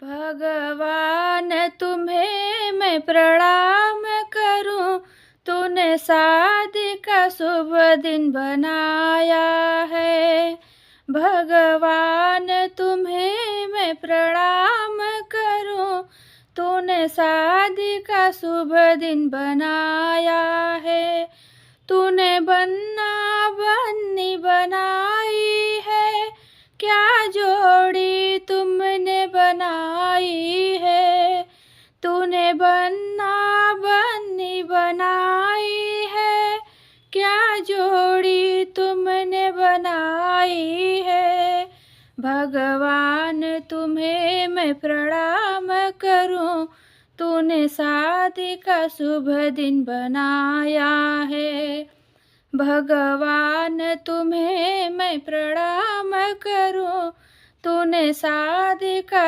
भगवान तुम्हें मैं प्रणाम करूं, तूने शादी का शुभ दिन बनाया है। भगवान तुम्हें मैं प्रणाम करूं, तूने शादी का शुभ दिन बनाया है। तूने बन्ना बन्नी बनाई है, क्या जोड़ी तुमने बनाई है। तूने बन्ना बन्नी बनाई है, क्या जोड़ी तुमने बनाई है। भगवान तुम्हें मैं प्रणाम करूं, तूने शादी का शुभ दिन बनाया है। भगवान तुम्हें मैं प्रणाम करूं, तूने शादी का